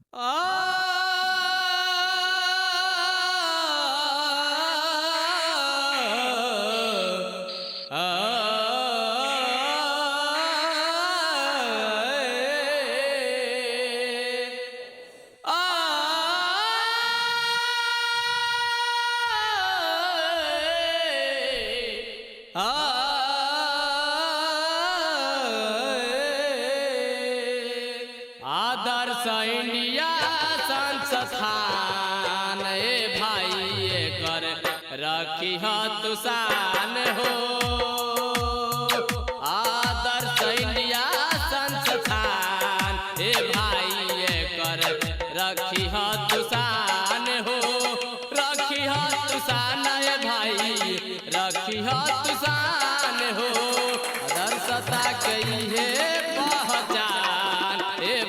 आदर्श India संस्थान भाई कर रखी तुसान हो। आदर्श इंडिया संस्थान भाई कर रखी तुसान हो। रखी तुसान भाई रखी तुसान हो। आदर्शता कही है पहचान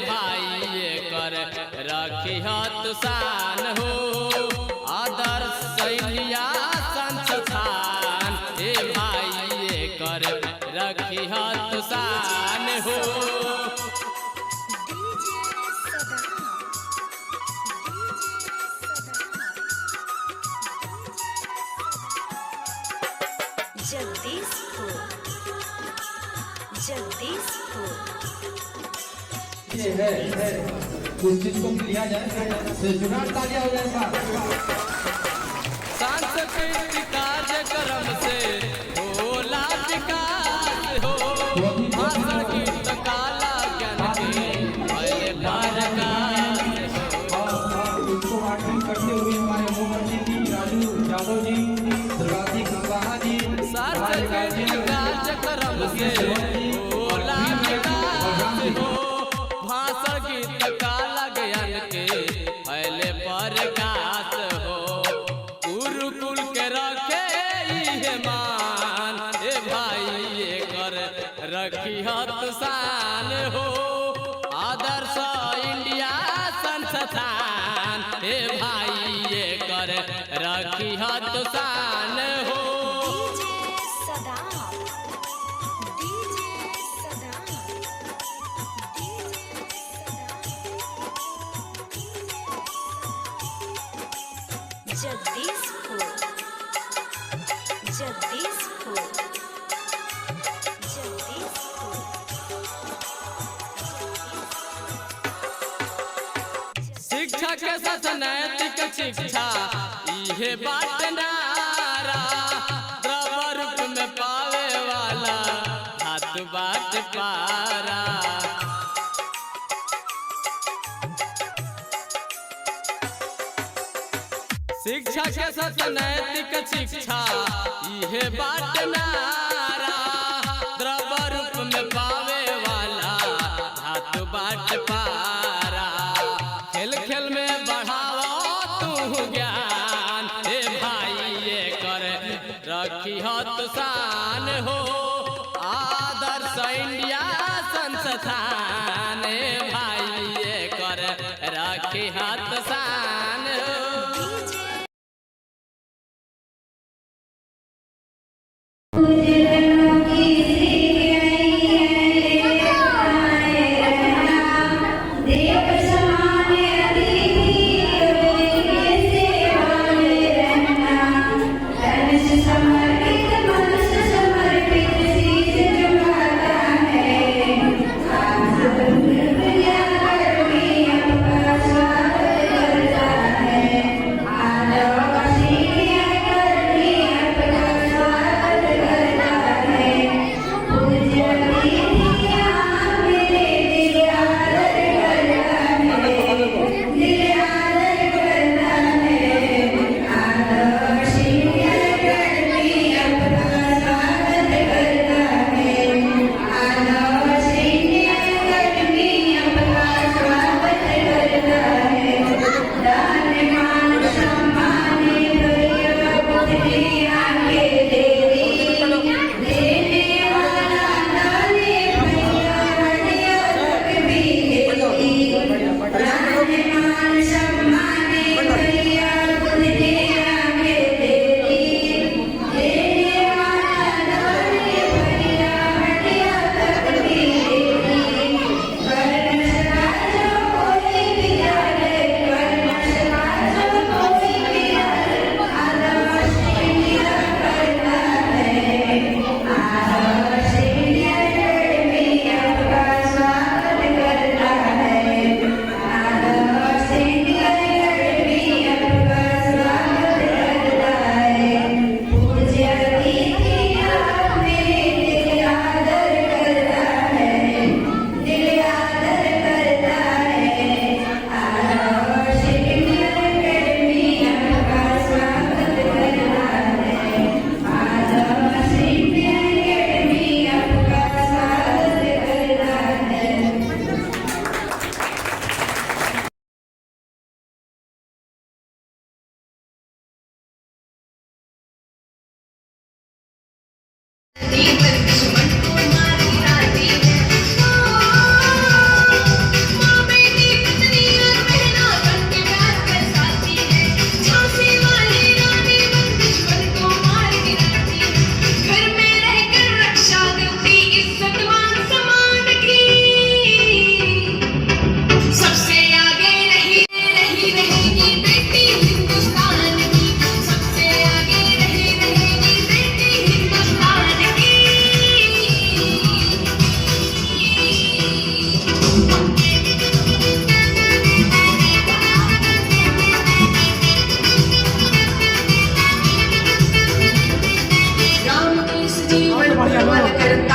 भाई कर रखी तुसान हो। आदर्श इंडिया संस्थान भाई कर रखी तुसान हो। जगदीशपुर जगदीशपुर ये है उस चीज को लिया जाए तो जुगाड़ तालियां हो जाए सांस्कृतिक कार्यक्रम से होला विकास हो। भाषा गीत कला ज्ञान के पहले प्रकाश हो। इसको मार्केटिंग करते हुए हमारे मुखर्जी जी, राजू यादव जी, दुर्गाजी गंगाहा जी, सांस्कृतिक कार्यक्रम से होला विकास हो। भाषा गीत कला ज्ञान के पहले प्रकाश हो। गुरुकुल के रखे ये मान भाई कर रखी तुसान हो। आदर्श इंडिया संस्थान भाई कर रखी तुसान हो। जगदीशपुर जगदीशपुर जगदीशपुर शिक्षा के साथ नैतिक शिक्षा इहे बात नारा। द्रव रूप में पावे वाला हाथ बात पारा। शिक्षा के साथ नैतिक शिक्षा इहे बात नारा। द्रव रूप में पावे वाला हाथ बात पारा। खेल खेल में बढ़ावा तू ज्ञान भाई कर रखी तुसान हो। आदर्श इंडिया संस्थान भाई कर रखी तुसान हो। समर्पित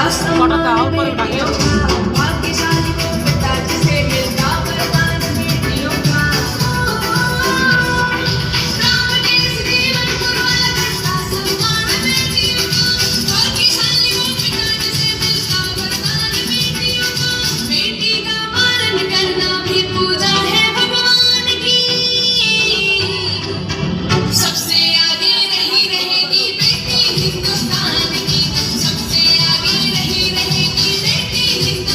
फोटो का ऊपर उठा के भाग्यशाली वो बेटा जिसे मिलता वरदान बेटियों का। राम देश जीवन गुरुवाला करता सम्मान बेटियों का। भाग्यशाली वो बेटा जिसे मिलता वरदान बेटियों का। बेटी का पालन करना भी पूजा है भगवान की। सबसे आगे रही रहेगी बेटी हिंदुस्तान की। सबसे आगे रही रहेगी बेटी Hindustan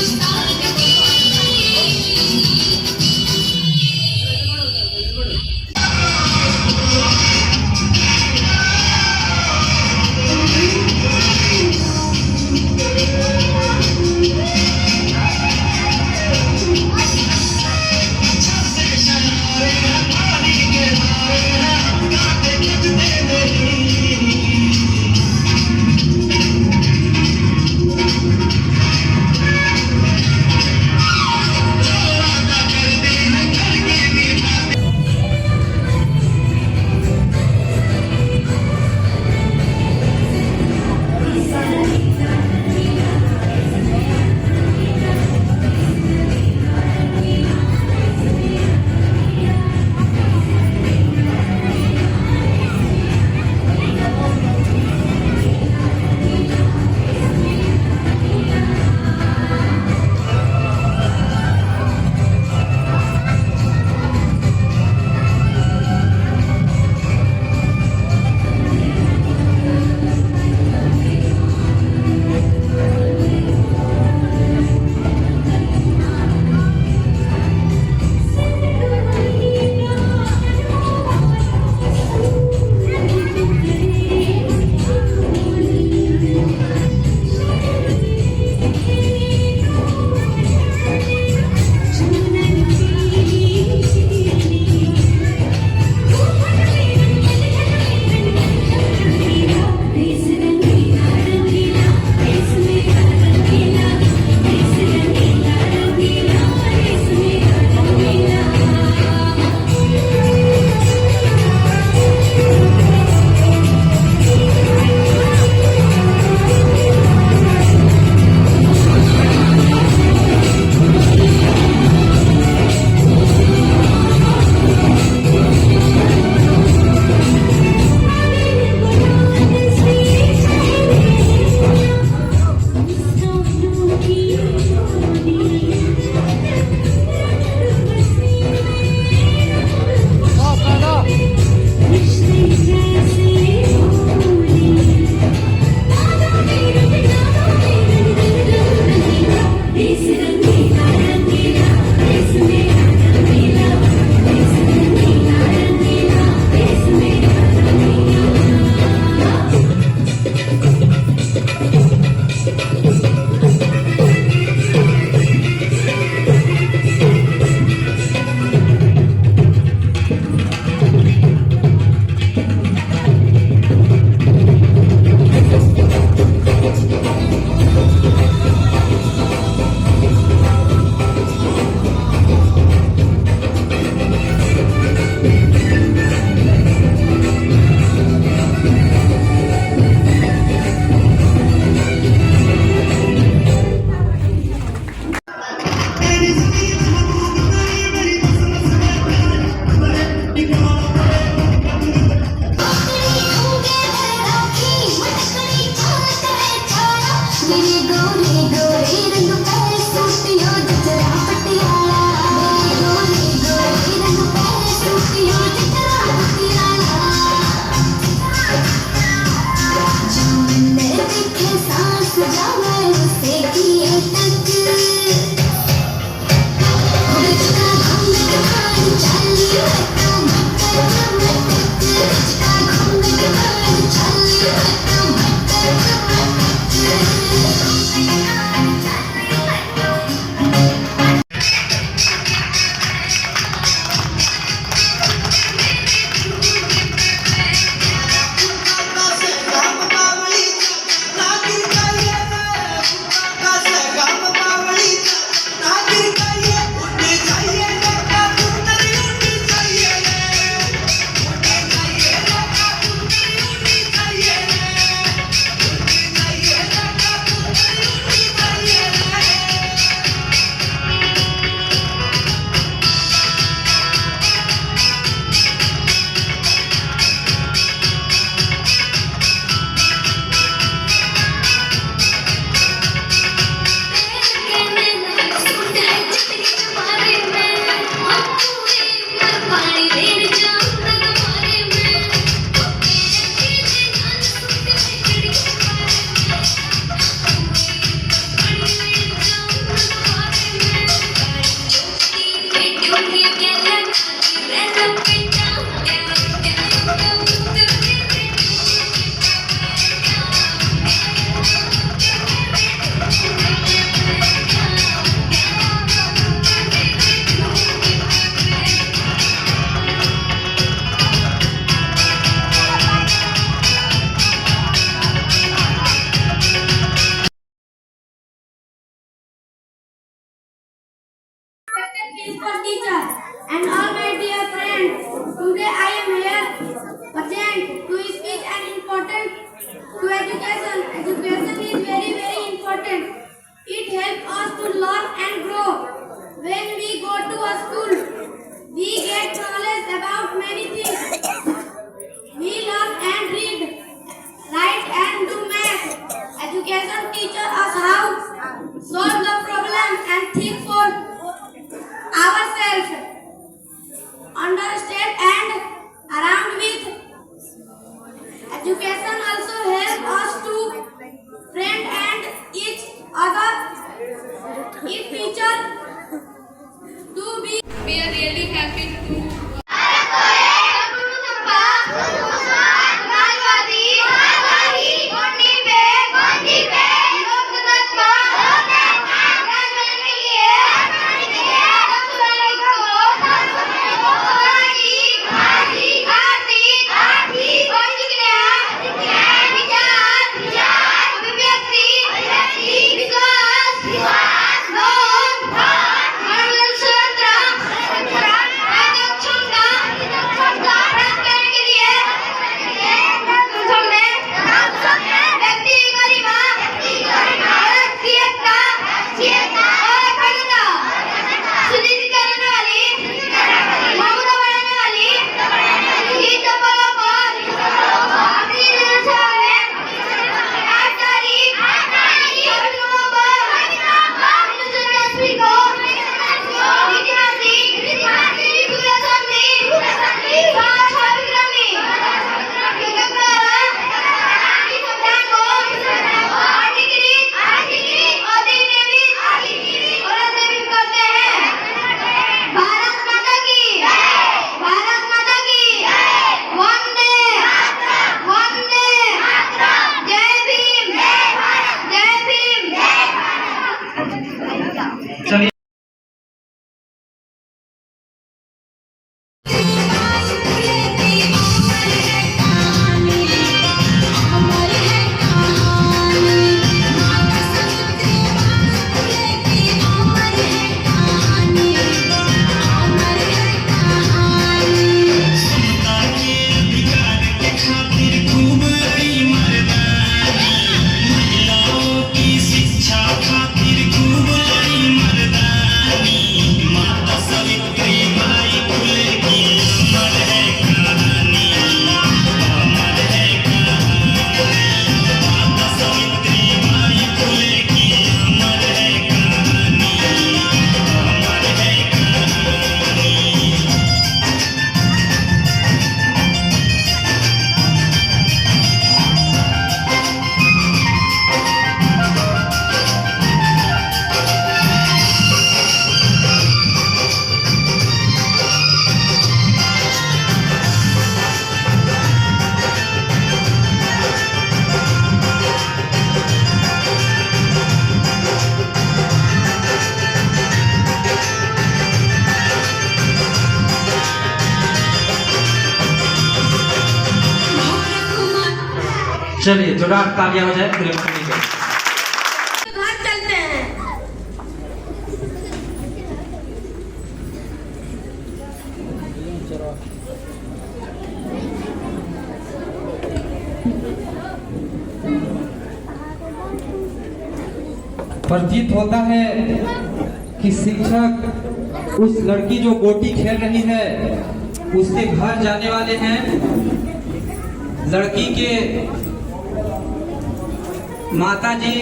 education also help us to friend and each other. It teaches to be. We are really happy to. चलिए जोरदार तालियां हो जाए पूरे मंडली के। घर चलते हैं। प्रतीत होता है कि शिक्षक उस लड़की जो गोटी खेल रही है उसके घर जाने वाले हैं। लड़की के माताजी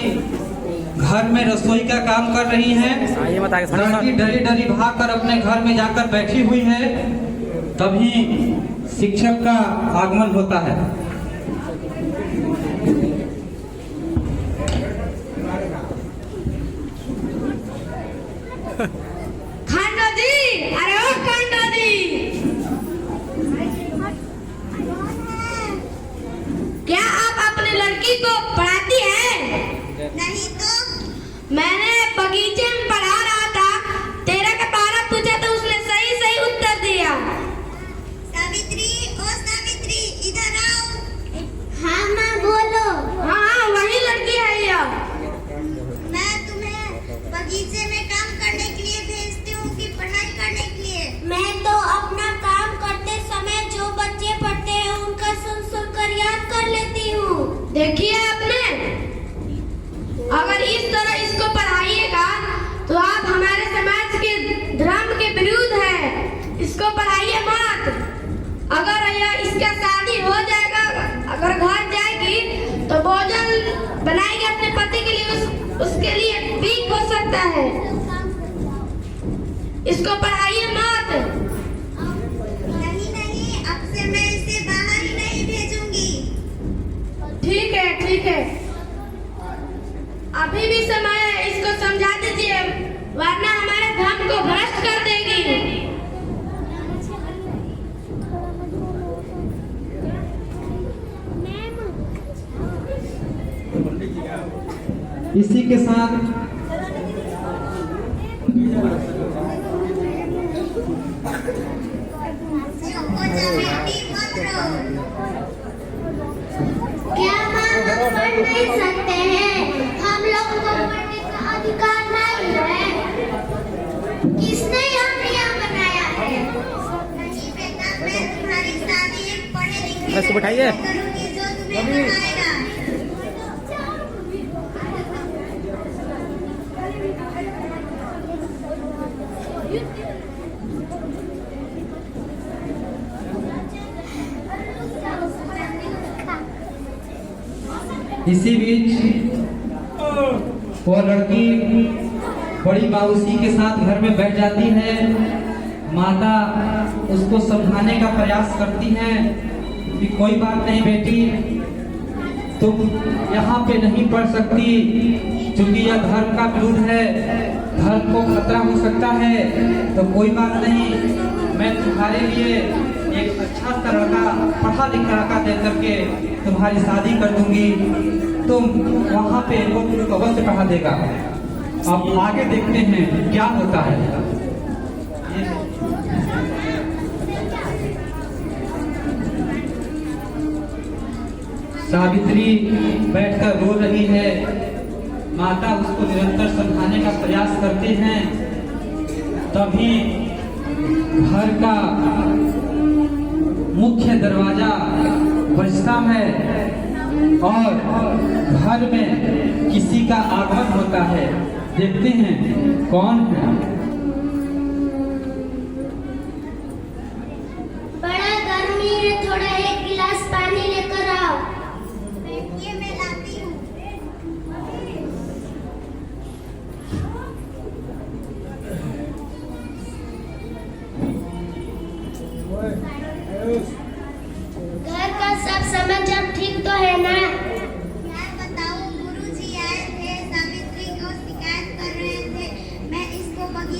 घर में रसोई का काम कर रही हैं। लड़की डरी डरी भागकर अपने घर में जाकर बैठी हुई है। तभी शिक्षक का आगमन होता है। खंडो दी, अरे ओ खंडो दी, क्या आप अपनी लड़की को पढ़ाती हैं? नहीं तो मैंने बगीचे में पढ़ा रहा था, 13 का 12 पूछा तो उसने सही सही उत्तर दिया। सावित्री, ओ सावित्री, इधर आओ। हाँ माँ बोलो। हाँ वही लड़की है यह। मैं तुम्हें बगीचे में काम करने के लिए भेजती हूँ कि पढ़ाई करने के लिए? मैं तो अपना काम करते समय जो बच्चे पढ़ते हैं उनका सुन कर याद कर लेती हूँ। देखिए आपने, अगर इस तरह इसको पढ़ाइएगा तो आप हमारे समाज के धर्म के विरुद्ध है। इसको पढ़ाइए मत। अगर यह इसका शादी हो जाएगा, अगर घर जाएगी तो भोजन बनाएगी अपने पति के लिए, उसके लिए वीक हो सकता है। इसको पढ़ाइए मत। नहीं नहीं, अब से मैं इसे बाहर ही नहीं भेजूंगी। ठीक है ठीक है, अभी भी समय है, इसको समझा दीजिए वरना हमारे धर्म को भ्रष्ट कर देगी। इसी के साथ चुप हो जा बेटी, मत रो। क्या माँ हम पढ़ नहीं सकते हैं? हम लोग को पढ़ने का अधिकार नहीं है। किसने यह नियम बनाया है? नहीं बेटा, मैं तुम्हारी शादी एक पढ़े लिखे से करूंगी जो तुम्हें पढ़ाएगा। इसी बीच वो लड़की बड़ी बाबूसी के साथ घर में बैठ जाती है। माता उसको समझाने का प्रयास करती है कि कोई बात नहीं बेटी, तुम यहाँ पे नहीं पढ़ सकती क्योंकि यह धर्म का विरुद्ध है, धर्म को खतरा हो सकता है। तो कोई बात नहीं, मैं तुम्हारे लिए एक अच्छा सा लड़का, पढ़ा लिखा लड़का दे करके तुम्हारी शादी कर दूंगी। तुम वहाँ पे वो तुमको अवश्य पढ़ा देगा। अब आगे देखते हैं क्या होता है। सावित्री बैठकर रो रही है। माता उसको निरंतर समझाने का प्रयास करते हैं। तभी घर का मुख्य दरवाजा बजता है और घर में किसी का आगमन होता है। देखते हैं कौन है। बड़ा गर्मी है, थोड़ा एक गिलास पानी लेकर आओ। ये मैं लाती हूँ। घर का सब समाचार ठीक तो है ना? क्या बताऊँ, गुरुजी आए थे, सावित्री को शिकायत कर रहे थे। मैं इसको बगीचे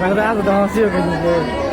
Sagrado da Rocio que dizer.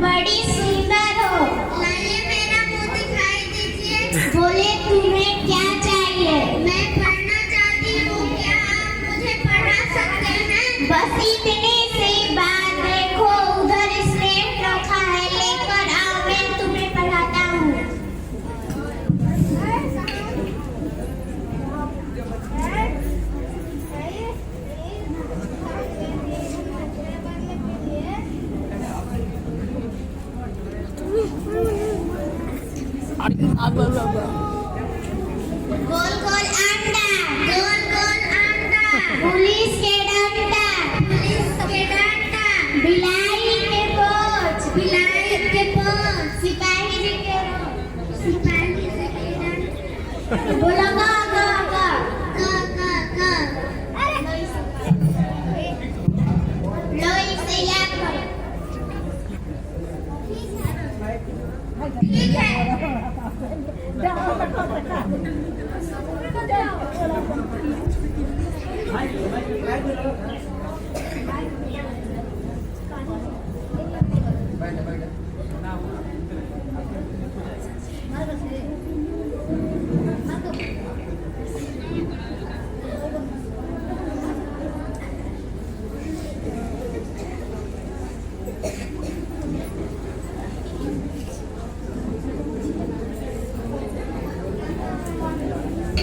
बड़ी सुंदर हो। लाइए मेरा मुंह दिखाई दीजिए। बोले तुम्हें क्या चाहिए? मैं पढ़ना चाहती हूँ। क्या आप मुझे पढ़ा सकते हैं? बस इतने से बात। देखो उधर स्लेट रखा है, लेकर आओ, मैं तुम्हें पढ़ाता हूँ। गोल गोल अंडा, गोल गोल अंडा, पुलिस के डंडा, पुलिस के डंडा, बिलाई के पोंछ, बिलाई के पोंछ, सिपाही जी के रोज, सिपाही जी के डंडा। बोलो गा गा गा गा गा गा। लो इसे याद करो। ठीक है।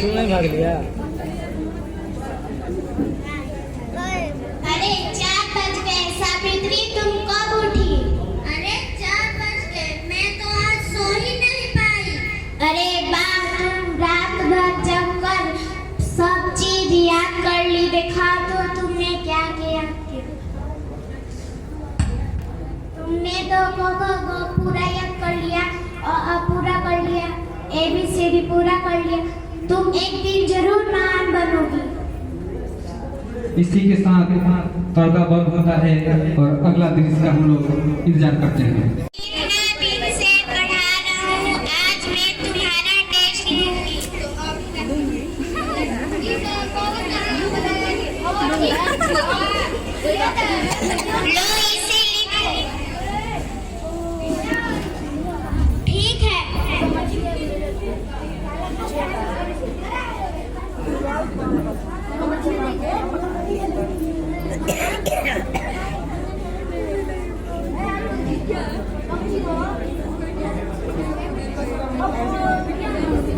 अरे 4 बज गए। सावित्री तुम कब उठी? अरे 4 बज गए, मैं तो आज सो ही नहीं पाई। अरे बाप, तुम रात भर जगकर सब चीज याद कर ली। देखा तो तुमने क्या किया। तुमने तो पूरा याद कर लिया, पूरा कर लिया, ABCD पूरा कर लिया। तुम एक दिन जरूर महान बनोगी। इसी के साथ पर्दा बंद होता है और अगला दृश्य का हम लोग इंतजार करते हैं। इतना दिन से पढ़ा रहा हूँ, आज मैं तुम्हारा टेस्ट लूंगी। लो इसे लिखो। ठीक है।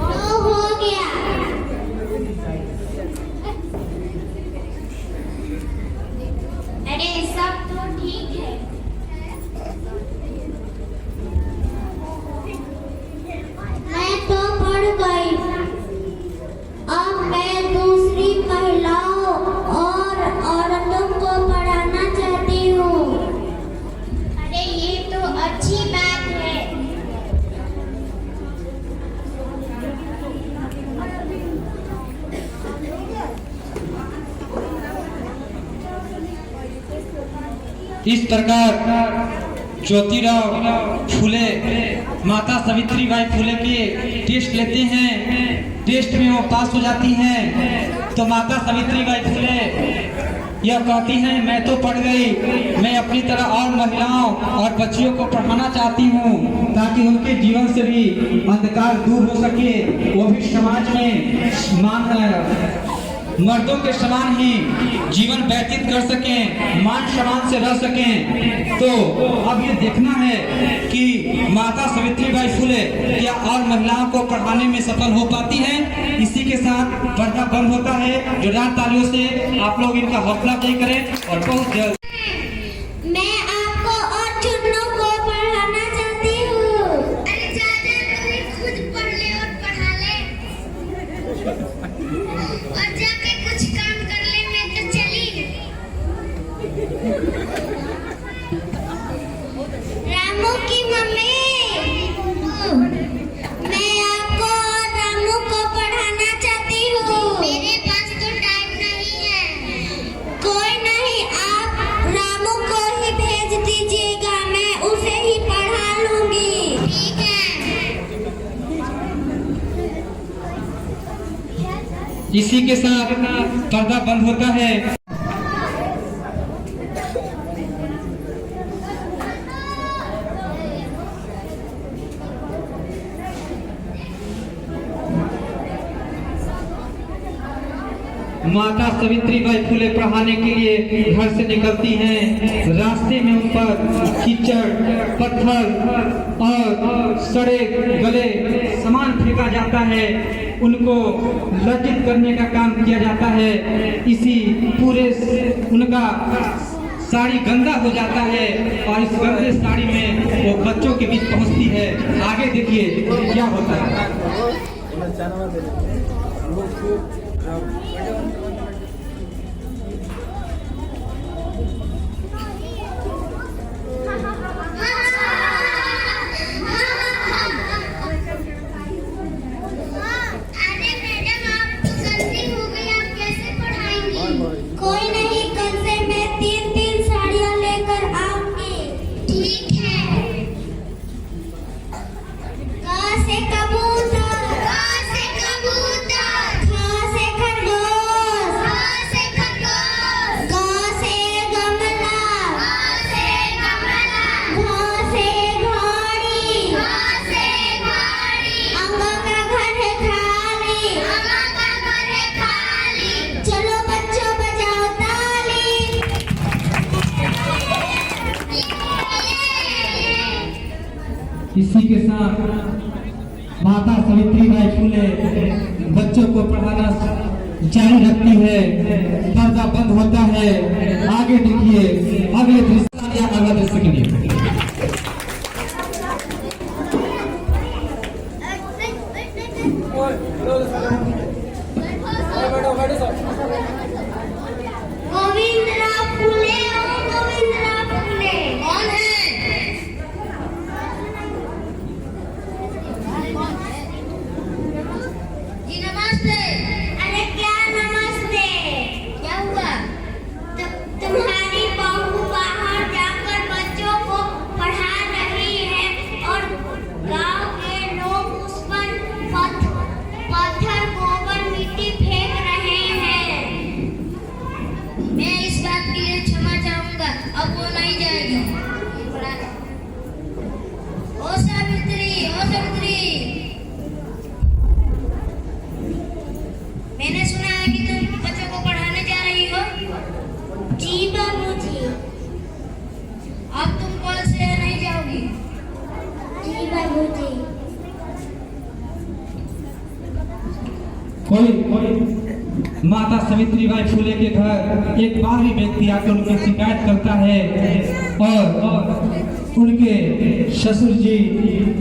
तो हो गया। अरे सब तो ठीक है। मैं तो पढ़ गई। अब मैं दूसरी महिलाओं और औरतों को पढ़ाना चाहती हूँ। अरे ये तो अच्छी बात है। इस प्रकार ज्योतिराव फुले माता सावित्रीबाई फुले के टेस्ट लेते हैं। टेस्ट में वो पास हो जाती हैं। तो माता सावित्रीबाई फुले यह कहती हैं, मैं तो पढ़ गई, मैं अपनी तरह और महिलाओं और बच्चियों को पढ़ाना चाहती हूँ ताकि उनके जीवन से भी अंधकार दूर हो सके, वो भी समाज में मर्दों के समान ही जीवन व्यतीत कर सकें, मान सम्मान से रह सकें। तो अब ये देखना है कि माता सावित्रीबाई फुले क्या और महिलाओं को पढ़ाने में सफल हो पाती हैं। इसी के साथ पर्दा बंद होता है। जोरदार तालियों से आप लोग इनका हौसला अफजाई करें और बहुत जल्द मैं आपको और चुन्नू को पढ़ाना चाहती हूँ। अरे जाजा, तुम ही खुद पढ़ ले और पढ़ा ले और जाके कुछ काम कर ले। मैं तो चली। रामू की मम्मी, मैं आपको और रामू को पढ़ाना चाहती हूँ। मेरे पास तो टाइम नहीं है। कोई नहीं, आप रामू को ही भेज दीजिएगा, मैं उसे ही पढ़ा लूंगी। ठीक है। इसी के साथ पर्दा बंद होता है। माता सावित्रीबाई फुले पढ़ाने के लिए घर से निकलती हैं। रास्ते में उन पर कीचड़, पत्थर और सड़े गले सामान फेंका जाता है। उनको लज्जित करने का काम किया जाता है। इसी पूरे उनका साड़ी गंदा हो जाता है और इस गंदे साड़ी में वो बच्चों के बीच पहुंचती है। आगे देखिए क्या होता है। अरे मैडम, आप गलती हो गई, आप कैसे पढ़ाएंगी? कोई नहीं, कल से मैं 3-3 साड़ियाँ लेकर आऊंगी। ठीक है। क से कबूतर, क से कबूतर, ख से खरगोश, ख से खरगोश, ग से गमला, ग से गमला, घ से घोड़ी, घ से घोड़ी, अंग का घर है खाली, अंग का घर है खाली। चलो बच्चों, बजाओ ताली। इसी के साथ माता सावित्रीबाई फुले बच्चों को पढ़ाना जारी रखती है, पर्दा बंद होता है। आगे देखिए अगले दृश्य या अगला दृश्य के लिए गोविंदराव फूले और गोविंदराव फूले कौन है? जी नमस्ते। अरे क्या नमस्ते? क्या हुआ? तुम्हारी बहू बाहर जाकर बच्चों को पढ़ा रही है और गांव के लोग उस पर पत्थर गोबर मिट्टी फेंक रहे हैं। मैं इस बात के लिए क्षमा चाहूंगा, अब वो नहीं जाएगी। ओ सावित्री, ओ सावित्री, मैंने सुना है कि तुम बच्चों को पढ़ाने जा रही हो। जी बाबूजी। अब तुम कल से नहीं जाओगी। जी बाबूजी। कोई माता सावित्रीबाई फुले के घर एक बाहरी व्यक्ति आकर उनकी शिकायत करता है और उनके ससुर जी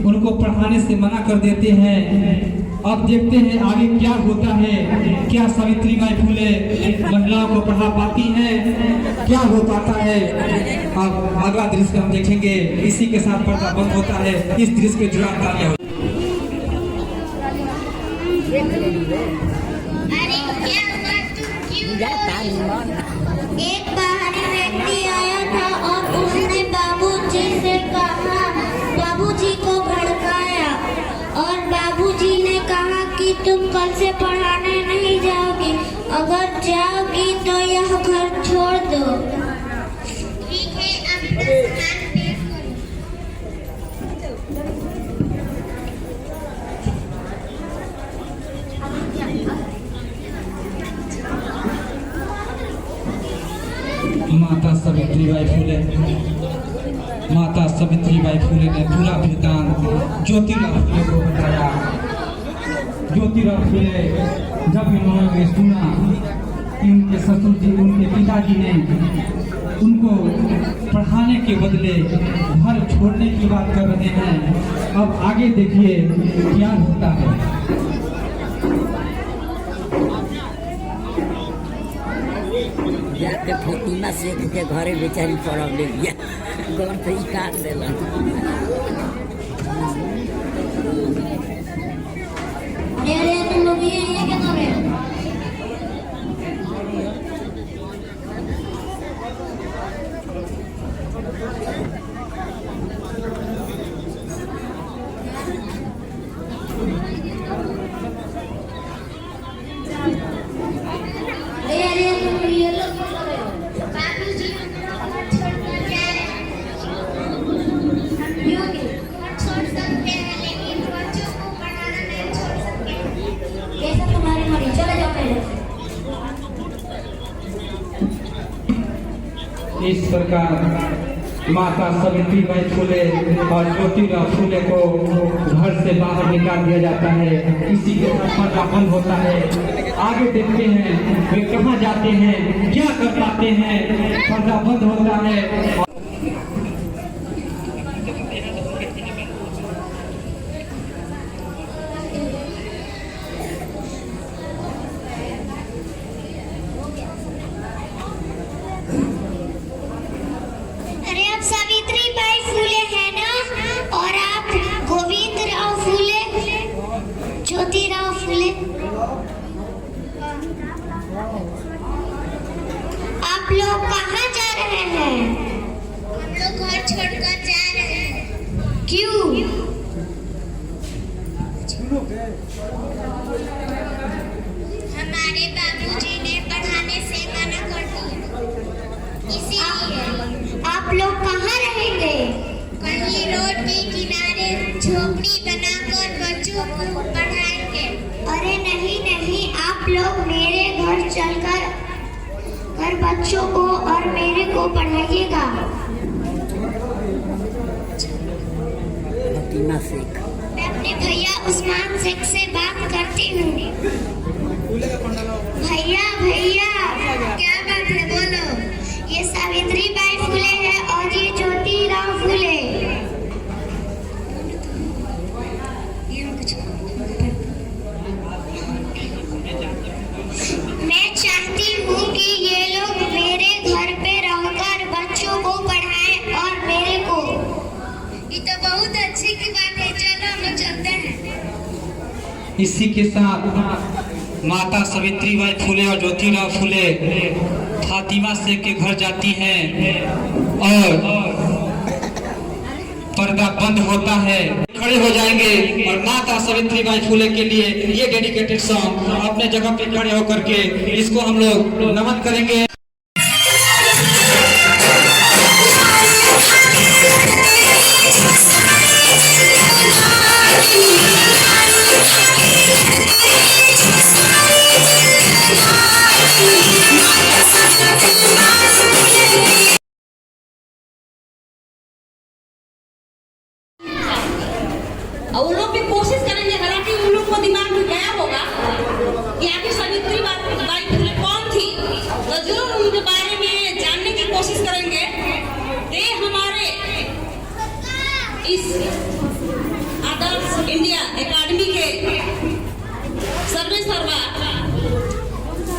उनको पढ़ाने से मना कर देते हैं। अब देखते हैं आगे क्या होता है, क्या सावित्रीबाई फुले महिलाओं को पढ़ा पाती हैं, क्या हो पाता है। अब अगला दृश्य हम देखेंगे, इसी के साथ पर्दा बंद होता है। इस दृश्य के जुड़ा क्या होता है। अरे क्या हुआ, तुम क्यों एक बाहरी व्यक्ति आया था और उसने बाबूजी से कहा, बाबूजी को भड़काया और बाबूजी ने कहा कि तुम कल से पढ़ाने नहीं जाओगी, अगर जाओगी तो यह घर छोड़ दो। ठीक है, अब स्थान पे करो। माता सावित्रीबाई फुले ने पूरा वृत्तांत ज्योतिराव फुले को बताया। ज्योतिराव फुले जब इन्होंने सुना कि उनके ससुर जी, उनके पिताजी ने उनको पढ़ाने के बदले घर छोड़ने की बात कर रहे हैं, अब आगे देखिए क्या होता है। जाके फातिमा शेख के घरे बेचारी पड़ल बिया, घर से ही काट देलन। अरे तुम लोग ये क्या कर रहे हो? अरे तुम ये लोग क्या कर रहे हो? बाबूजी घर छोड़कर जा रहे हैं। क्यों घर छोड़ सकते हैं लेकिन बच्चों को पढ़ाना नहीं छोड़ सकते। ऐसा तुम्हारी मर्जी, चले जाओ पहले से। इस प्रकार माता सावित्रीबाई फुले और ज्योतिराव फुले को घर से बाहर निकाल दिया जाता है। इसी के साथ पर्दा बंद होता है। आगे देखते हैं वे कहाँ जाते हैं, क्या कर पाते हैं। पर्दा बंद होता है। अरे आप सावित्रीबाई फुले हैं ना, और आप गोविंदराव फुले, ज्योतिराव फुले। आप लोग कहाँ जा रहे हैं? हम लोग घर छोड़कर जा रहे हैं। क्यों? हमारे बाबूजी ने पढ़ाने से मना कर दिया, इसीलिए। आप लोग कहाँ रहेंगे? कहीं रोड के किनारे झोपड़ी बनाकर बच्चों को पढ़ाएंगे। अरे नहीं नहीं, आप लोग मेरे घर चलकर बच्चों को और मेरे को पढ़ाइएगा। फातिमा शेख। मैं अपने भैया उस्मान शेख से बात करती हूँ। भैया भैया क्या बात है बोलो। ये सावित्री बाई फुले है और ये ज्योतिराव फुले। मैं चाहती हूँ कि ये लोग मेरे घर पे रहकर बच्चों को पढ़ाएं और मेरे को। ये तो बहुत अच्छी की बात है, चलो हम लोग चलते हैं। इसी के साथ माता सावित्री बाई फुले और ज्योतिराव फुले फातिमा शेख के घर जाती हैं और पर्दा बंद होता है। खड़े हो जाएंगे और माता सावित्री बाई फुले के लिए ये डेडिकेटेड सॉन्ग अपने जगह पे खड़े होकर के इसको हम लोग नमन करेंगे। और वो लोग भी कोशिश करेंगे, हालांकि उन लोग को दिमाग में गया होगा कि आखिर सावित्री बाई फुले कौन थी, तो जरूर उनके बारे में जानने की कोशिश करेंगे। ये हमारे इस आदर्श इंडिया एकेडमी के सर्वे सर्वा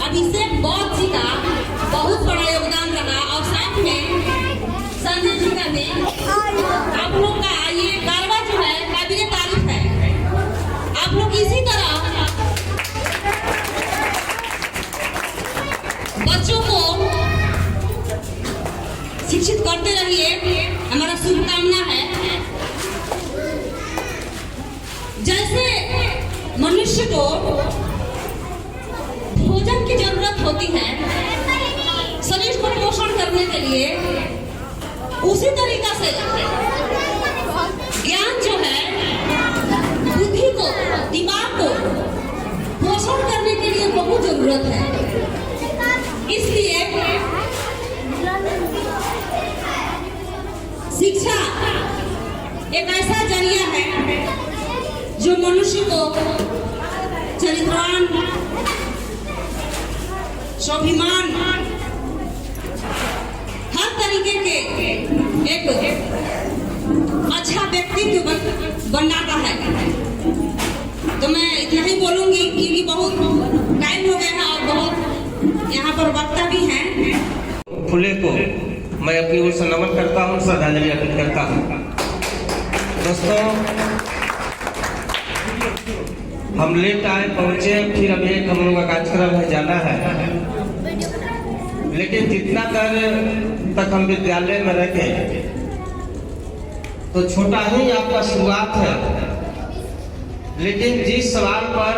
अभिषेक बौद्ध जी का बहुत बड़ा योगदान रहा और साथ में संजय जी का भी। आप लोग का ये कारवा जो है काबिले तारीफ है। आप लोग इसी तरह बच्चों को शिक्षित करते रहिए, हमारा शुभकामना है। जैसे मनुष्य को भोजन की जरूरत होती है शरीर को पोषण करने के लिए, उसी तरीका से ज्ञान जो है बुद्धि को, दिमाग को पोषण करने के लिए बहुत जरूरत है। इसलिए शिक्षा एक ऐसा जरिया है जो मनुष्य को चरित्रवान, स्वाभिमान, हर तरीके के एक अच्छा व्यक्तित्व बनाता है। तो मैं इतना ही बोलूंगी क्योंकि बहुत टाइम हो गया है और बहुत यहाँ पर वक्ता भी हैं। फुले को मैं अपनी ओर से नमन करता हूँ, श्रद्धांजलि अर्पित करता हूँ। दोस्तों, हम लेट आए, पहुँचे, फिर अभी एक हम लोग का कार्यक्रम है, जाना है। लेकिन जितना देर तक हम विद्यालय में रहे तो छोटा ही आपका शुरुआत है। लेकिन जिस सवाल पर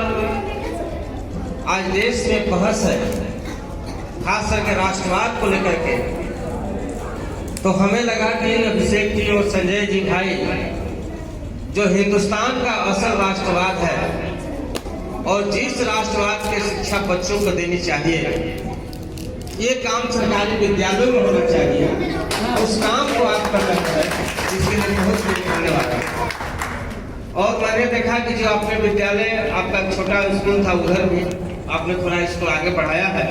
आज देश में बहस है, खास करके राष्ट्रवाद को लेकर के, तो हमें लगा कि अभिषेक जी और संजय जी भाई जो हिंदुस्तान का असल राष्ट्रवाद है और जिस राष्ट्रवाद की शिक्षा बच्चों को देनी चाहिए, ये काम सरकारी विद्यालयों में होना चाहिए। उस काम को आप कर रहे हैं, इसके लिए बहुत बहुत धन्यवाद। और मैंने देखा कि जो आपने विद्यालय, आपका छोटा स्कूल था, उधर भी आपने थोड़ा इसको आगे बढ़ाया है।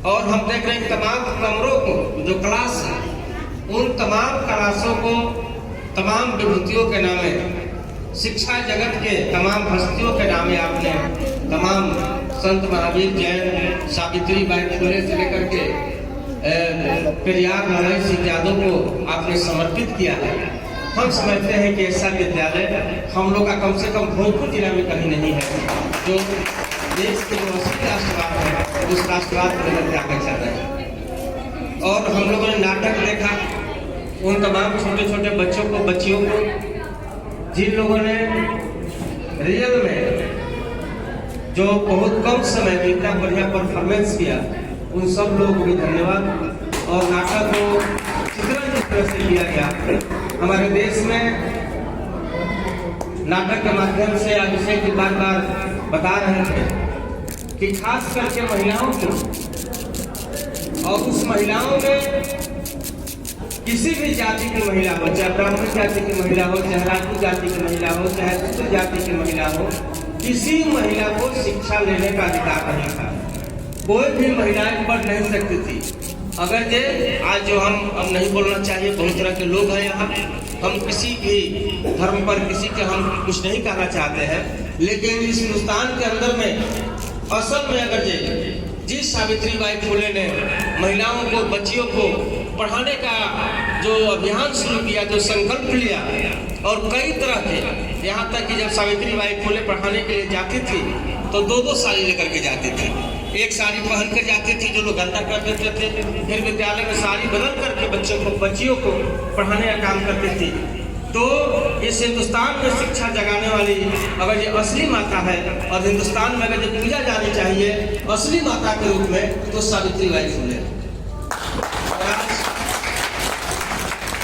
और हम देख रहे हैं तमाम कमरों को, जो क्लास है, उन तमाम क्लासों को तमाम विभूतियों के नामे, शिक्षा जगत के तमाम हस्तियों के नामे आपने तमाम संत महावीर जैन, सावित्री बाई फुले से लेकर के पेरियार नारायण सिंह यादव को आपने समर्पित किया है। हम समझते हैं कि ऐसा विद्यालय हम लोग का कम से कम भोजपुर जिला में कहीं नहीं है, जो देश के जो असली राष्ट्रवाद है उस राष्ट्रवाद को लेकर आगे चल रहे हैं। और हम लोगों ने नाटक देखा, उन तमाम छोटे छोटे बच्चों को, बच्चियों को, जिन लोगों ने रियल में जो बहुत कम समय में इतना बढ़िया परफॉर्मेंस किया, उन सब लोगों को भी धन्यवाद। और नाटक को जिस तरह से किया गया, हमारे देश में नाटक के माध्यम से अभिषेक जी बार बार बता रहे थे कि खास करके महिलाओं को, और उस महिलाओं में किसी भी जाति की महिला हो, चाहे ब्राह्मण जाति की महिला हो, चाहे राजपूत जाति की महिला हो, चाहे दूसरी जाति की महिला हो, किसी महिला को शिक्षा लेने का अधिकार नहीं था। कोई भी महिलाएं पढ़ नहीं सकती थी। अगर जे आज जो हम अब नहीं बोलना चाहिए, बहुत तरह के लोग हैं यहाँ, हम किसी भी धर्म पर किसी के हम कुछ नहीं कहना चाहते हैं, लेकिन इस हिंदुस्तान के अंदर में असल में अगर जे जिस सावित्रीबाई फुले ने महिलाओं को, बच्चियों को पढ़ाने का जो अभियान शुरू किया, जो संकल्प लिया, और कई तरह के, यहाँ तक कि जब सावित्रीबाई फुले पढ़ाने के लिए जाती थी तो 2-2 साड़ी लेकर के जाती थी। एक साड़ी पहन कर जाती थी जो लोग गंदा कर देते थे, फिर विद्यालय में साड़ी बदल करके बच्चों को, बच्चियों को पढ़ाने का काम करती थी। तो इस हिंदुस्तान में शिक्षा जगाने वाली अगर ये असली माता है, और हिंदुस्तान में अगर ये पूजा जानी चाहिए असली माता के रूप में, तो सावित्रीबाई फुले।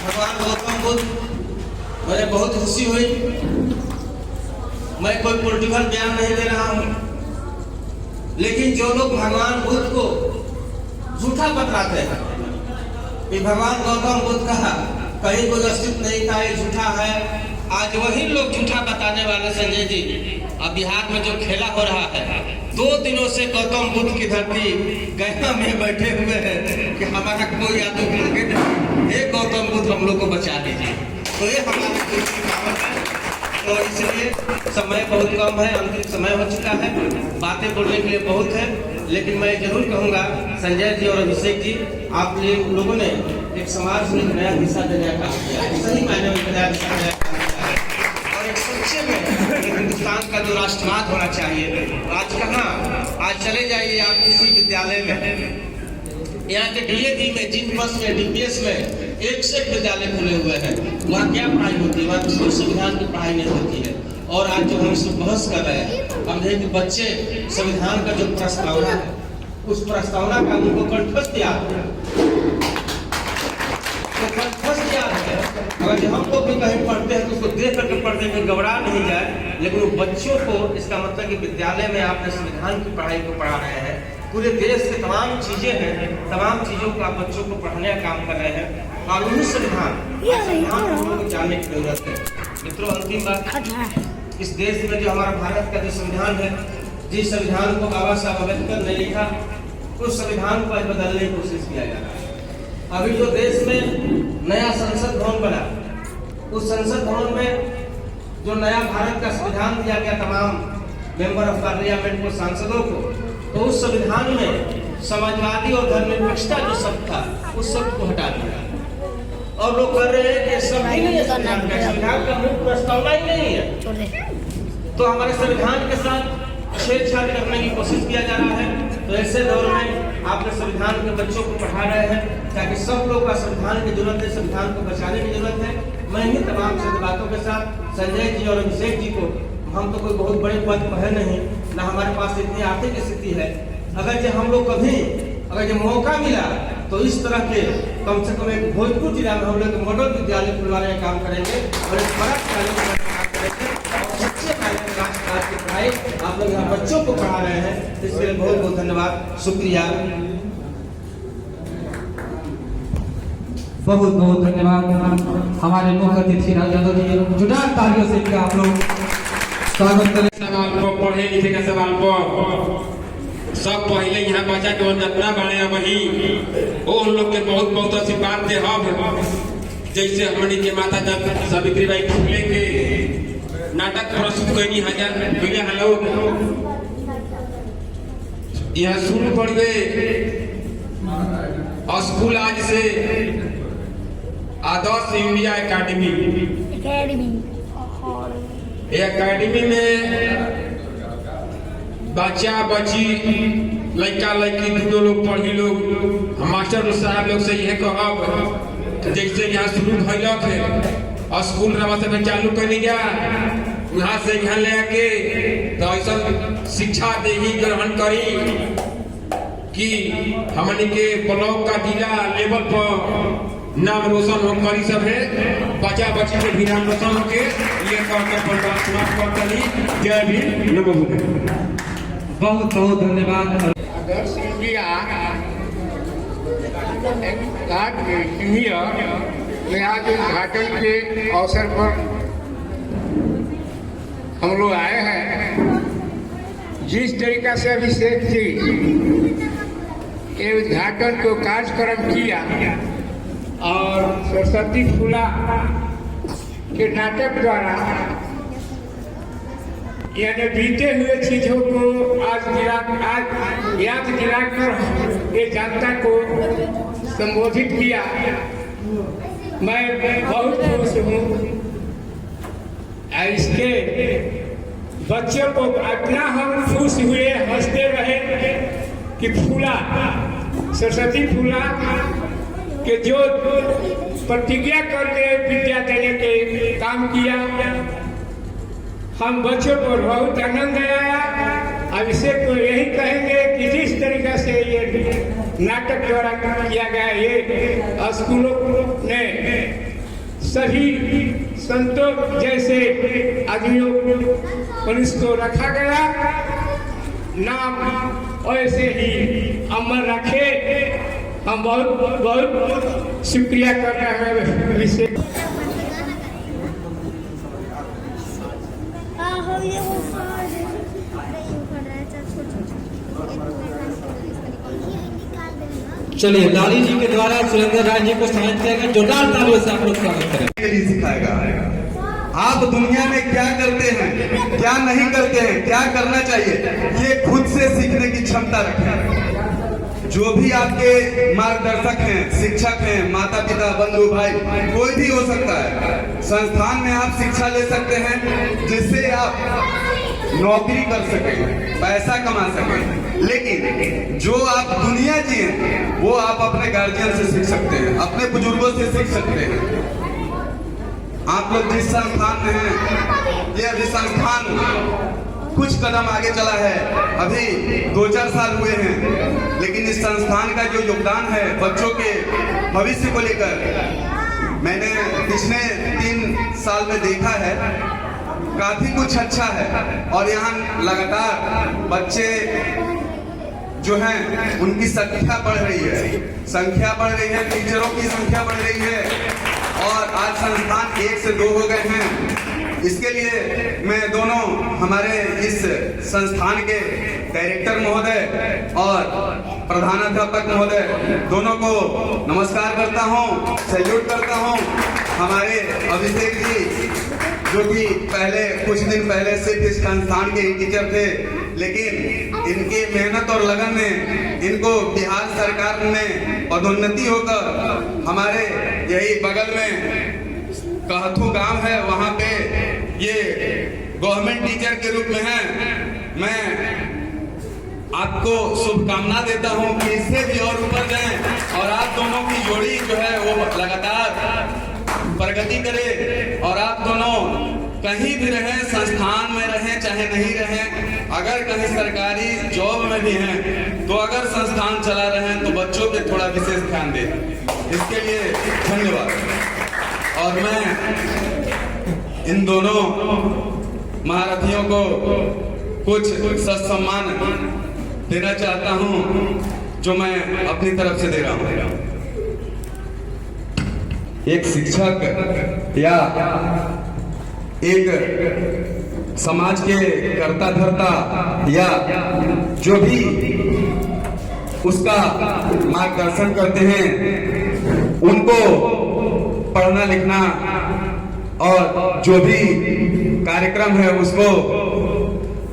भगवान गौतम बुद्ध, मुझे बहुत खुशी हुई। मैं कोई पॉलिटिकल बयान नहीं दे रहा हूँ, लेकिन जो लोग भगवान बुद्ध को झूठा बतलाते हैं कि भगवान गौतम बुद्ध का कहीं कोई अस्तित्व नहीं था, ये झूठा है, आज वही लोग झूठा बताने वाले संजय जी, अब बिहार में जो खेला हो रहा है, 2 दिनों से गौतम बुद्ध की धरती गया में बैठे हुए हैं कि हमारा कोई आदमी लागे नहीं, हे गौतम बुद्ध हम लोग को बचा दीजिए। तो ये हमारी दूसरी कामत है। तो इसलिए समय बहुत कम है, अंतिम समय हो चुका है, बातें बोलने के लिए बहुत है, लेकिन मैं जरूर कहूँगा संजय जी और अभिषेक जी, आप लोगों ने एक समाज में नया दिशा देने का काम किया है, सही मायने में नया दिशा देने का काम किया है। और एक सच्चे में हिंदुस्तान का जो राष्ट्रवाद होना चाहिए, आज कहाँ, आज चले जाइए आप किसी विद्यालय में, यहाँ के डीएवी में, जिनपस में, डीपीएस में 1 से 1 विद्यालय खुले हुए हैं, वहाँ क्या पढ़ाई होती है? वहाँ किसी संविधान की पढ़ाई नहीं होती है। और आज जो हम इस बहस कर रहे हैं, हम देखें कि बच्चे संविधान का जो प्रस्तावना है, उस प्रस्तावना का उनको कंठस्थ याद है, तो कंठस्थ याद है। अगर हम लोग भी कहीं पढ़ते हैं तो उसको देख करके पढ़ते हैं, घबरा नहीं जाए, लेकिन वो बच्चों को, इसका मतलब कि विद्यालय में आपने संविधान की पढ़ाई को पढ़ा रहे हैं, पूरे देश के तमाम चीजें हैं, तमाम चीजों को आप बच्चों को पढ़ाने का काम कर रहे हैं। कानूनी संविधान को जानने की जरूरत है। मित्रों, अंतिम बात, इस देश में जो हमारा भारत का जो संविधान है, जिस संविधान को बाबा साहब अम्बेडकर ने लिखा, उस संविधान को आज बदलने की कोशिश किया जा रहा है। अभी जो देश में नया संसद भवन बना, उस संसद भवन में जो नया भारत का संविधान दिया गया तमाम मेंबर ऑफ पार्लियामेंट को, सांसदों को, तो उस संविधान में समाजवादी और धर्मनिरपेक्षता जो शब्द था, उस शब्द को हटा दिया। और लोग कह रहे हैं कि सब ही नहीं है, संविधान का मूल प्रस्तावना ही नहीं है। तो हमारे संविधान के साथ छेड़छाड़ करने की कोशिश किया जा रहा है। तो ऐसे दौर में आपने संविधान के बच्चों को पढ़ा रहे हैं, ताकि सब लोग का संविधान की जरूरत है, संविधान को बचाने की जरूरत है। मैं ही तमाम सभी बातों के साथ संजय जी और अभिषेक जी को, हम तो कोई बहुत बड़े पद पर है नहीं, ना हमारे पास इतनी आर्थिक स्थिति है, अगर जो हम लोग कभी अगर जो मौका मिला तो इस तरह के कम से कम एक भोजपुर जिला में हम लोग मॉडल विद्यालय खुलवाने का काम करेंगे, और एक बड़ा विद्यालय का काम करेंगे, और सच्चे मायने में राष्ट्रवाद की पढ़ाई आप लोग यहाँ बच्चों को पढ़ा रहे हैं। इसके लिए बहुत बहुत धन्यवाद, शुक्रिया। बहुत बहुत धन्यवाद हमारे मुख्य अतिथि राजेंद्र जी, जुटान तालियों से इनका आप लोग स्वागत करें। सवाल को पढ़े लिखे का सवाल को सब पहले यहाँ बचा के जितना बने वही उन लोग के बहुत बहुत आशीर्वाद दे। हम जैसे हमारी के माता सावित्रीबाई फुले के नाटक प्रस्तुत कई हजार लोग यहाँ शुरू कर गए। स्कूल आज से आदर्श इंडिया एकेडमी में बच्चा बच्ची लड़का लड़की दोनों लोग पढ़ी लोग, मास्टर साहब लोग से यह कहब जैसे यहाँ शुरू भैलक है स्कूल रवा से चालू कर लिया, यहाँ से यहाँ ले आके तो ऐसा शिक्षा देही ग्रहण करी कि हमने के ब्लॉक का जिला लेवल पर नाम रोशन हो करी सब है, बच्चा बच्ची के भी नाम रोशन हो के ये करके जय भीम नमो बुद्ध। बहुत बहुत धन्यवाद। आदर्श इंडिया में आज उद्घाटन के अवसर पर हम लोग आए हैं। जिस तरीका से अभिषेक जी ये उद्घाटन को कार्यक्रम किया और सरस्वती फूला के नाटक द्वारा यानी बीते हुए चीजों को आज याद दिलाकर ये जनता को संबोधित किया। मैं बहुत खुश हूँ। इसके बच्चों को इतना हम खुश हुए, हंसते रहे कि फूला सरस्वती फूला के जो प्रतिज्ञा करके विद्या देने के काम किया, हम बच्चों को बहुत आनंद आया। अभिषेक को यही कहेंगे कि जिस तरीका से ये नाटक द्वारा किया गया, ये स्कूलों ने सभी संतों जैसे आदमियों को इसको रखा गया, नाम ऐसे ही अमर रखे। हम बहुत बहुत शुक्रिया कर रहे हैं अभिषेक। चलिए लाली जी के द्वारा सुरेंद्र राय जी को सम्मानित किया गया। जोरदार तालियों से आप लोग स्वागत करें। के लिए सिखाएगा आप दुनिया में क्या करते हैं, क्या नहीं करते हैं, क्या करना चाहिए, ये खुद से सीखने की क्षमता रखें। जो भी आपके मार्गदर्शक हैं, शिक्षक हैं, माता पिता, बंधु भाई, कोई भी हो सकता है, संस्थान में आप शिक्षा ले सकते हैं जिससे आप नौकरी कर सकें, पैसा कमा सकें। लेकिन जो आप दुनिया जिए वो आप अपने गार्जियन से सीख सकते हैं, अपने बुजुर्गों से सीख सकते हैं। आप लोग जिस संस्थान में हैं, ये अभी संस्थान कुछ कदम आगे चला है, अभी 2-4 साल हुए हैं, लेकिन इस संस्थान का जो योगदान है बच्चों के भविष्य को लेकर मैंने पिछले 3 साल में देखा है, काफी कुछ अच्छा है। और यहाँ लगातार बच्चे जो हैं उनकी संख्या बढ़ रही है, टीचरों की संख्या बढ़ रही है और आज संस्थान 1 से 2 हो गए हैं। इसके लिए मैं दोनों हमारे इस संस्थान के डायरेक्टर महोदय और प्रधानाध्यापक महोदय दोनों को नमस्कार करता हूं, सैल्यूट करता हूं। हमारे अभिषेक जी जो कि कुछ दिन पहले सिर्फ इस संस्थान के ही टीचर थे, लेकिन इनके मेहनत और लगन में इनको बिहार सरकार में पदोन्नति होकर हमारे यही बगल में कहथू गांव है, वहां पे ये गवर्नमेंट टीचर के रूप में हैं। मैं आपको शुभकामना देता हूं कि इससे भी और ऊपर जाएं और आप दोनों की जोड़ी जो है वो लगातार प्रगति करे और आप दोनों कहीं भी रहें, संस्थान में रहें चाहे नहीं रहें, अगर कहीं सरकारी जॉब में भी हैं तो अगर संस्थान चला रहे हैं तो बच्चों पे थोड़ा विशेष ध्यान दें। इसके लिए धन्यवाद। और मैं इन दोनों महारथियों को कुछ सम्मान देना चाहता हूं जो मैं अपनी तरफ से दे रहा हूं। एक शिक्षक या एक समाज के कर्ता धर्ता या जो भी उसका मार्गदर्शन करते हैं उनको पढ़ना लिखना और जो भी कार्यक्रम है उसको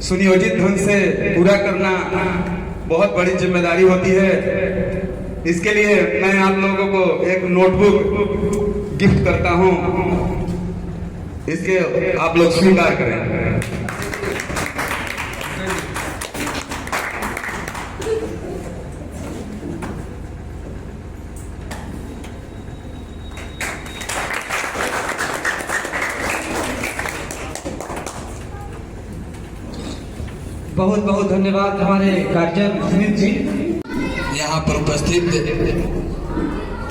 सुनियोजित ढंग से पूरा करना बहुत बड़ी जिम्मेदारी होती है। इसके लिए मैं आप लोगों को एक नोटबुक गिफ्ट करता हूं, इसके आप लोग स्वीकार करें। बहुत बहुत धन्यवाद हमारे गार्जियन सुनील जी। यहाँ पर उपस्थित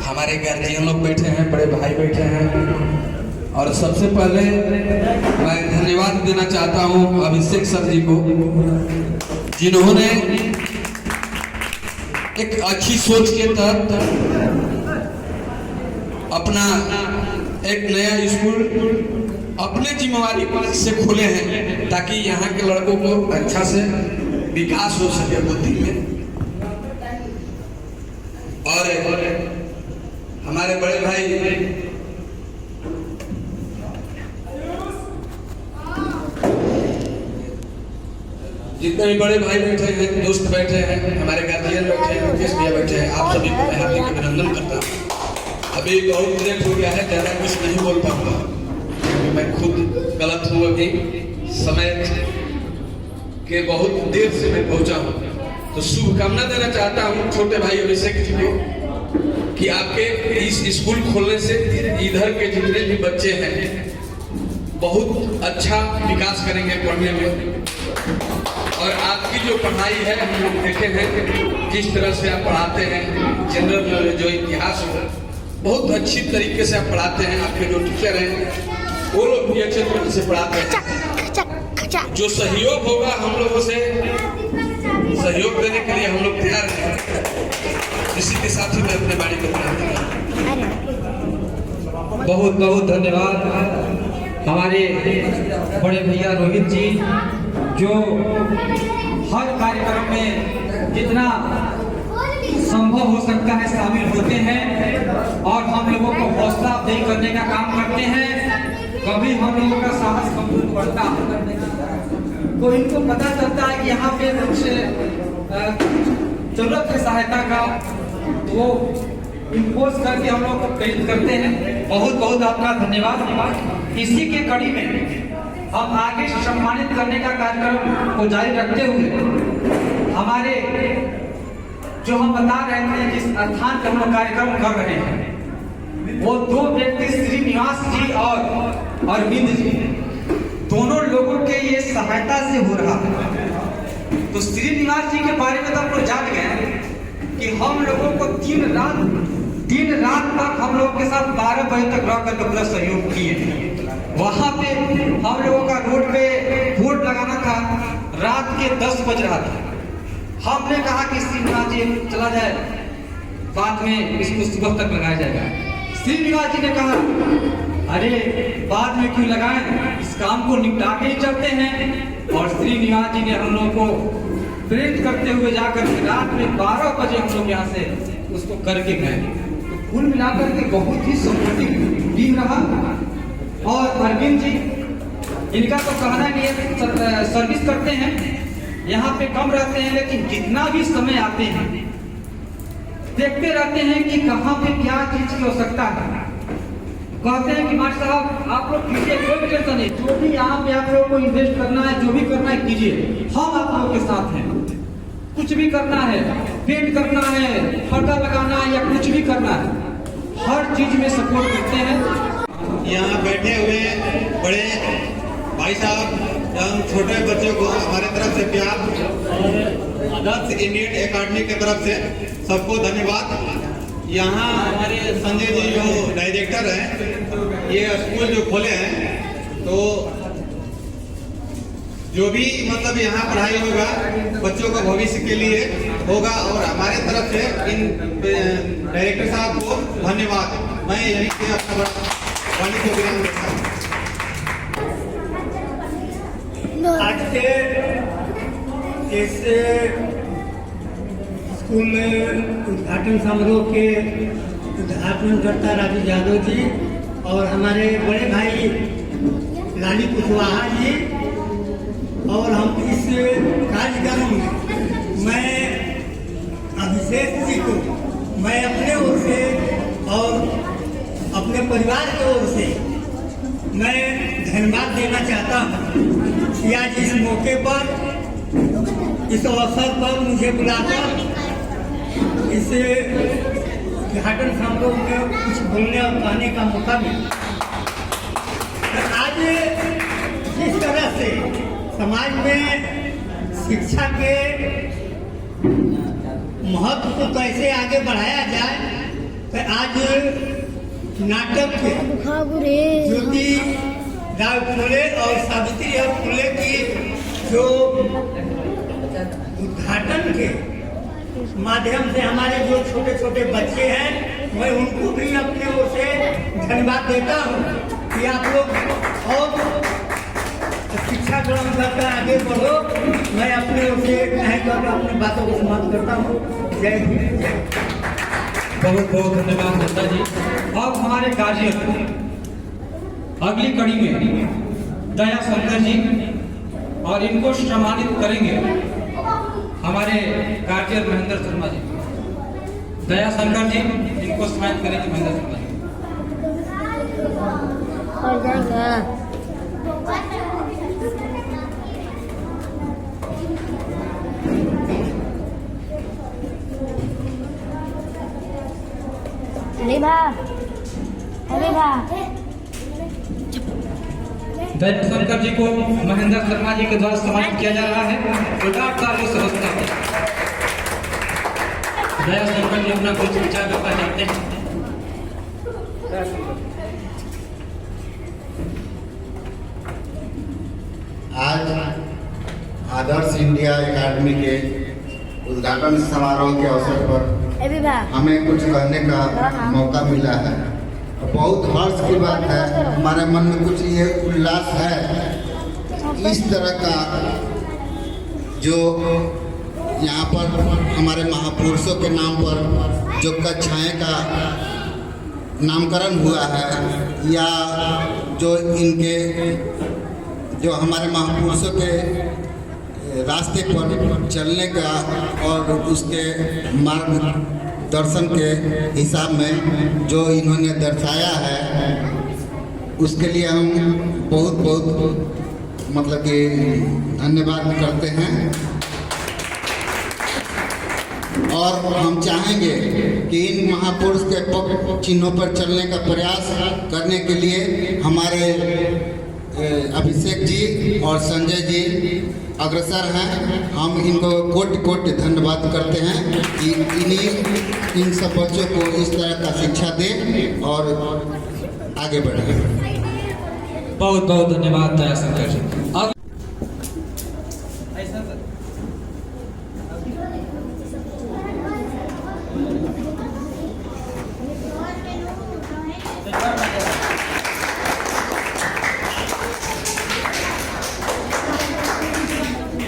हमारे गार्जियन लोग बैठे हैं, बड़े भाई बैठे हैं और सबसे पहले मैं धन्यवाद देना चाहता हूँ अभिषेक सर जी को, जिन्होंने एक अच्छी सोच के तहत अपना एक नया स्कूल अपने जिम्मेवारी पर से खोले हैं ताकि यहाँ के लड़कों को अच्छा से विकास हो सके बुद्धि में। और हमारे बड़े भाई जितने भी बड़े भाई बैठे हैं, दोस्त बैठे हैं, हमारे गार्जियन बैठे हैं, मुकेश भैया बैठे हैं, आप सभी को मैं हार्दिक अभिनंदन करता हूँ। अभी बहुत लेट हो गया है, ज़्यादा कुछ नहीं बोल पाऊंगा क्योंकि मैं खुद गलत हूँ। अभी समय के बहुत देर से मैं पहुंचा हूँ, तो शुभकामना देना चाहता हूँ छोटे भाई अभिषेक जी को कि आपके इस स्कूल खोलने से इधर के जितने भी बच्चे हैं बहुत अच्छा विकास करेंगे पढ़ने में। और आपकी जो पढ़ाई है हम लोग देखे हैं किस तरह से आप पढ़ाते हैं, जनरल नॉलेज जो इतिहास हो बहुत अच्छी तरीके से आप पढ़ाते हैं। आपके जो टीचर हैं वो लोग भी अच्छे तरीके से पढ़ाते हैं। जो सहयोग होगा हम लोगों से सहयोग देने के लिए हम लोग तैयार हैं। इसी के साथ ही मैं अपने बाड़ी को बहुत बहुत धन्यवाद हमारे बड़े भैया रोहित जी, जो हर कार्यक्रम में जितना संभव हो सकता है शामिल होते हैं और हम लोगों को हौसला अफजाई करने का काम करते हैं। कभी हम लोगों का साहस कमजोर पड़ता है तो इनको पता चलता है कि यहाँ पे कुछ जरूरत है सहायता का, तो वो इम्पोज करके हम लोग को प्रेरित करते हैं। बहुत बहुत आपका धन्यवाद। इसी के कड़ी में हम आगे सम्मानित करने का कार्यक्रम को जारी रखते हुए हमारे जो हम बता रहे थे जिस स्थान पर हम लोग कार्यक्रम कर रहे हैं वो दो व्यक्ति श्रीनिवास जी और अरविंद जी, दोनों लोगों के ये सहायता से हो रहा है। तो श्रीनिवास जी के बारे में तो हम लोग जान गए कि हम लोगों को दिन रात तक हम लोगों के साथ 12 बजे तक रह करके पूरा सहयोग किए। वहां पे हम लोगों का रोड पे बोर्ड लगाना था, रात के 10 बज रहा था। हमने कहा कि श्रीनिवास जी चला जाए, बाद में इसको सुबह तक लगाया जाएगा। श्रीनिवास जी ने कहा अरे बाद में क्यों लगाएं, इस काम को निपटा के ही चलते हैं। और श्रीनिवास जी ने हम लोगों को प्रेरित करते हुए जाकर के रात में 12 बजे हम लोग यहाँ से उसको करके गए। तो कुल मिलाकर के बहुत ही सपोर्टिव टीम रहा। और अरविंद जी, इनका तो कहना नहीं है, सर्विस करते हैं, यहाँ पे कम रहते हैं, लेकिन जितना भी समय आते हैं देखते रहते हैं कि कहाँ पे क्या चीज की आवश्यकता है। कहते हैं कि मास्टर साहब आप लोग कीजिए, कोई भी टेंशन नहीं, जो भी यहाँ पे आप लोगों को इन्वेस्ट करना है, जो भी करना है कीजिए, हम आप लोगों के साथ हैं। कुछ भी करना है, पेंट करना है, पर्दा लगाना है या कुछ भी करना है, हर चीज में सपोर्ट करते हैं। यहाँ बैठे हुए बड़े भाई साहब एवं छोटे बच्चों को हमारे तरफ से प्यार और आदर्श इंडियन एकेडमी की तरफ से सबको धन्यवाद। यहाँ हमारे संजय जी जो डायरेक्टर हैं, ये स्कूल जो खोले हैं, तो जो भी मतलब यहाँ पढ़ाई होगा बच्चों को भविष्य के लिए होगा। और हमारे तरफ से इन डायरेक्टर साहब को धन्यवाद। मैं यही से अपना वाणी को विराम देता हूँ। आज से इस स्कूल में उद्घाटन समारोह के उद्घाटन करता राजू यादव जी और हमारे बड़े भाई लाली कुशवाहा जी। और हम इस कार्यक्रम में मैं अभिषेक जी को मैं अपने ओर से और अपने परिवार की ओर से मैं धन्यवाद देना चाहता हूँ कि आज इस मौके पर, इस अवसर पर मुझे बुलाकर इस उद्घाटन समारोह में कुछ बोलने और कहने का मौका मिला। आज जिस तरह से समाज में शिक्षा के महत्व को कैसे आगे बढ़ाया जाए, तो आज नाटक के ज्योति राव फुले और सावित्री राव फुले की जो उद्घाटन के माध्यम से हमारे जो छोटे छोटे बच्चे हैं, मैं उनको भी अपने ओर से धन्यवाद देता हूँ कि आप लोग और शिक्षा हाथ जोड़ा करता आगे बढ़ो। मैं अपने ओर से कहीं कर अपनी बातों को समाप्त करता हूँ। जय भीम, जय। बहुत बहुत धन्यवाद नेता जी। अब हमारे गार्जियन अगली कड़ी में दया शंकर जी और इनको सम्मानित करेंगे हमारे गार्जियन महेंद्र शर्मा जी। दया शंकर जी इनको सम्मानित करेंगे महेंद्र शर्मा जी। हो जाएगा। दया शंकर जी को महेंद्र शर्मा जी के द्वारा सम्मानित किया जा रहा है। जोरदार तालियों से हौसला दें। दया शंकर जी अपना कुछ विचार रखना चाहते हैं। आज आदर्श इंडिया एकेडमी के उद्घाटन समारोह के अवसर पर हमें कुछ कहने का मौका मिला है। बहुत हर्ष की बात है, हमारे मन में कुछ ये उल्लास है। इस तरह का जो यहाँ पर हमारे महापुरुषों के नाम पर जो कक्षाएं का नामकरण हुआ है, या जो इनके जो हमारे महापुरुषों के रास्ते पर चलने का और उसके मार्गदर्शन के हिसाब में जो इन्होंने दर्शाया है, उसके लिए हम बहुत बहुत मतलब कि धन्यवाद करते हैं। और हम चाहेंगे कि इन महापुरुष के पग चिन्हों पर चलने का प्रयास करने के लिए हमारे अभिषेक जी और संजय जी अग्रसर हैं। हम इनको कोटि कोटि धन्यवाद करते हैं कि इन सब बच्चों को इस तरह का शिक्षा दें और आगे बढ़ें। बहुत बहुत धन्यवाद दया शंकर जी।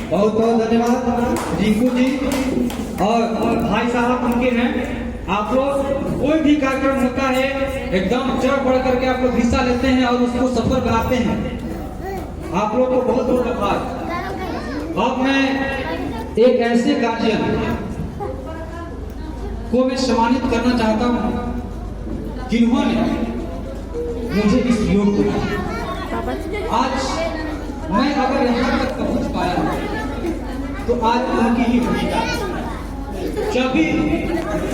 बहुत बहुत धन्यवाद रिंकू जी और भाई साहब उनके हैं। आप लोग कोई भी कार्यक्रम होता है एकदम चढ़ बढ़ करके आप लोग हिस्सा लेते हैं और उसको सफल बनाते हैं। आप लोग को बहुत बहुत धन्यवाद। अब मैं एक ऐसे गार्जियन को मैं सम्मानित करना चाहता हूँ जिन्होंने मुझे इस योग दिया। आज मैं अगर यहाँ तक पहुँच पाया तो आज उनकी ही भूमिका। जब भी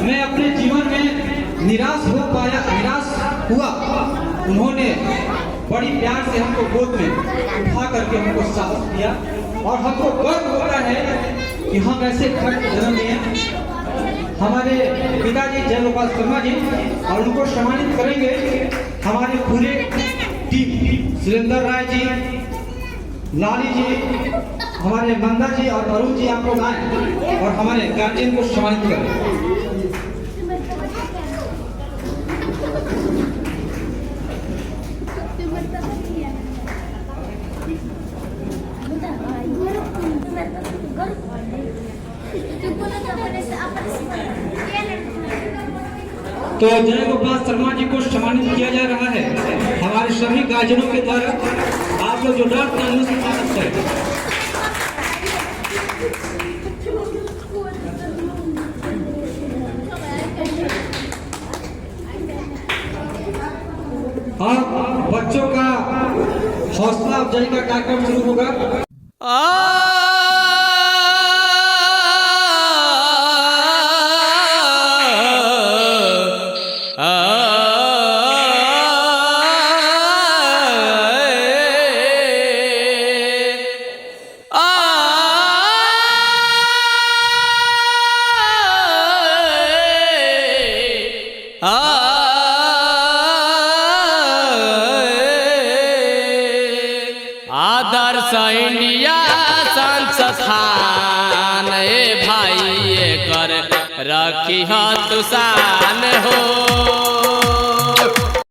मैं अपने जीवन में निराश हुआ, उन्होंने बड़ी प्यार से हमको गोद में उठा करके हमको साहस दिया और हमको गर्व होता है कि हम ऐसे घर को जन्म दिए। हमारे पिताजी जयगोपाल शर्मा जी और उनको सम्मानित करेंगे हमारे पूरे टीम, सुरेंद्र राय जी, लाली जी, हमारे मंदा जी और अरुण जी। आप लोग आए और हमारे गार्जियन को सम्मानित करें। तो जय गोपाल शर्मा जी को सम्मानित किया जा रहा है हमारे सभी गार्जियनों के द्वारा। आप लोग जोरदार तालियों से स्वागत करें। अब बच्चों का हौसला अफजाई का कार्यक्रम शुरू होगा। आदर्श इंडिया संस्थान भाई कर रखी तुसान हो।